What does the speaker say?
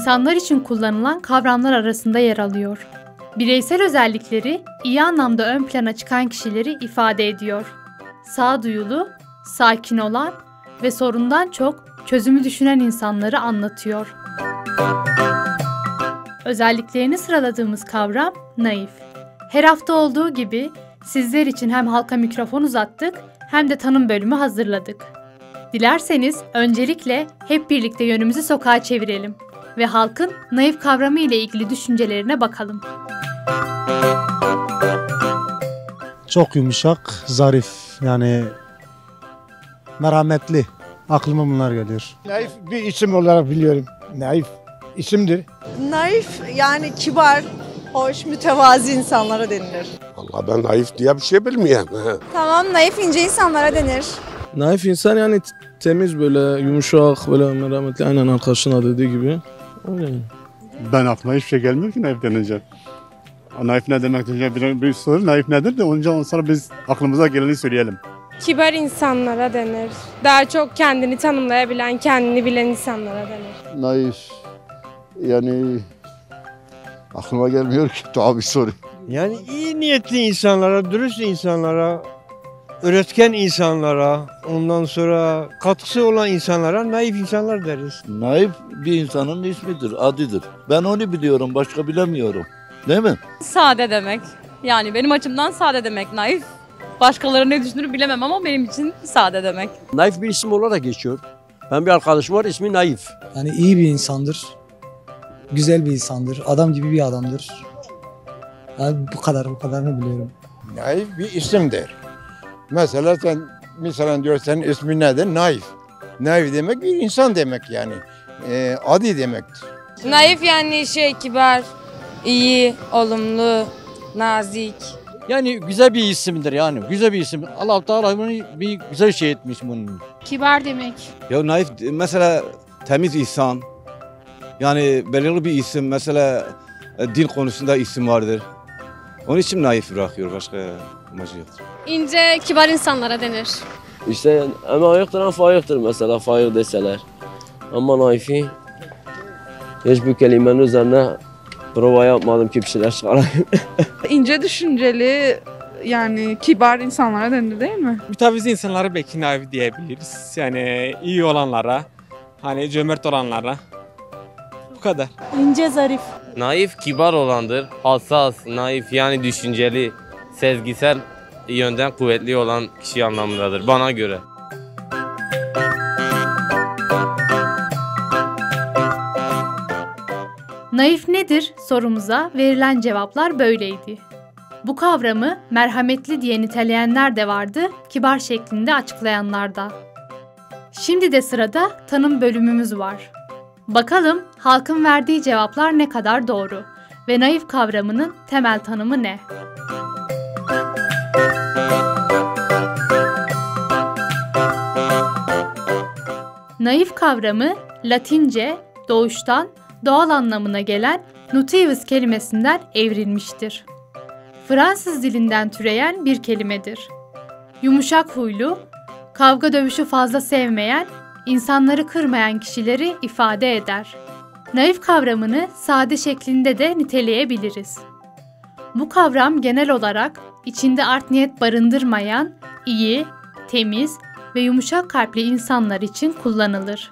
insanlar için kullanılan kavramlar arasında yer alıyor. Bireysel özellikleri iyi anlamda ön plana çıkan kişileri ifade ediyor. Sağduyulu, sakin olan ve sorundan çok çözümü düşünen insanları anlatıyor. Özelliklerini sıraladığımız kavram naif. Her hafta olduğu gibi sizler için hem halka mikrofon uzattık hem de tanım bölümü hazırladık. Dilerseniz öncelikle hep birlikte yönümüzü sokağa çevirelim ve halkın naif kavramı ile ilgili düşüncelerine bakalım. Çok yumuşak, zarif, yani merhametli. Aklıma bunlar geliyor. Naif bir isim olarak biliyorum. Naif isimdir. Naif yani kibar, hoş, mütevazi insanlara denilir. Vallahi ben naif diye bir şey bilmiyorum. Tamam, naif ince insanlara denir. Naif insan yani temiz, böyle yumuşak, böyle merhametli, aynen arkadaşına dediği gibi. Öyle. Ben aklıma hiçbir şey gelmiyor ki naif denince. Naif ne demek diye bir soru, naif nedir de ondan sonra biz aklımıza geleni söyleyelim. Kibar insanlara denir. Daha çok kendini tanımlayabilen, kendini bilen insanlara denir. Naif, yani aklıma gelmiyor ki, tuhaf bir soru. Yani iyi niyetli insanlara, dürüst insanlara, üretken insanlara, ondan sonra katkısı olan insanlara naif insanlar deriz. Naif bir insanın ismidir, adıdır. Ben onu biliyorum, başka bilemiyorum. Değil mi? Sade demek. Yani benim açımdan sade demek naif. Başkaları ne düşünür bilemem ama benim için sade demek. Naif bir isim olarak geçiyor. Ben bir arkadaşım var, ismi Naif. Yani iyi bir insandır. Güzel bir insandır. Adam gibi bir adamdır. Yani bu kadarını biliyorum. Naif bir isimdir. Mesela sen diyor senin ismin nedir? Naif. Naif demek bir insan demek yani. Adi demektir. Naif yani kibar, iyi, olumlu, nazik. Yani güzel bir isimdir yani. Güzel bir isim. Allah Teala bunu bir güzel şey etmiş bunun. Kibar demek. Ya naif mesela temiz insan. Yani belirli bir isim. Mesela din konusunda isim vardır. Onun için naif bırakıyor. Başka amacı yoktur. İnce, kibar insanlara denir. İşte ama ayıktır ama faiktir mesela, faik deseler. Ama naifi hiçbir kelimenin üzerine prova yapmadım ki bir şeyler çıkarayım. İnce düşünceli, yani kibar insanlara denir değil mi? Mütevazi insanlara belki naif diyebiliriz. Yani iyi olanlara, hani cömert olanlara. Bu kadar. İnce, zarif. Naif kibar olandır. Hassas, naif yani düşünceli, sezgisel yönden kuvvetli olan kişi anlamındadır bana göre. Naif nedir sorumuza verilen cevaplar böyleydi. Bu kavramı merhametli diye niteleyenler de vardı, kibar şeklinde açıklayanlar da. Şimdi de sırada tanım bölümümüz var. Bakalım halkın verdiği cevaplar ne kadar doğru ve naif kavramının temel tanımı ne? Naif kavramı Latince doğuştan doğal anlamına gelen nativus kelimesinden evrilmiştir. Fransız dilinden türeyen bir kelimedir. Yumuşak huylu, kavga dövüşü fazla sevmeyen, insanları kırmayan kişileri ifade eder. Naif kavramını sade şeklinde de niteleyebiliriz. Bu kavram genel olarak içinde art niyet barındırmayan, iyi, temiz ve yumuşak kalpli insanlar için kullanılır.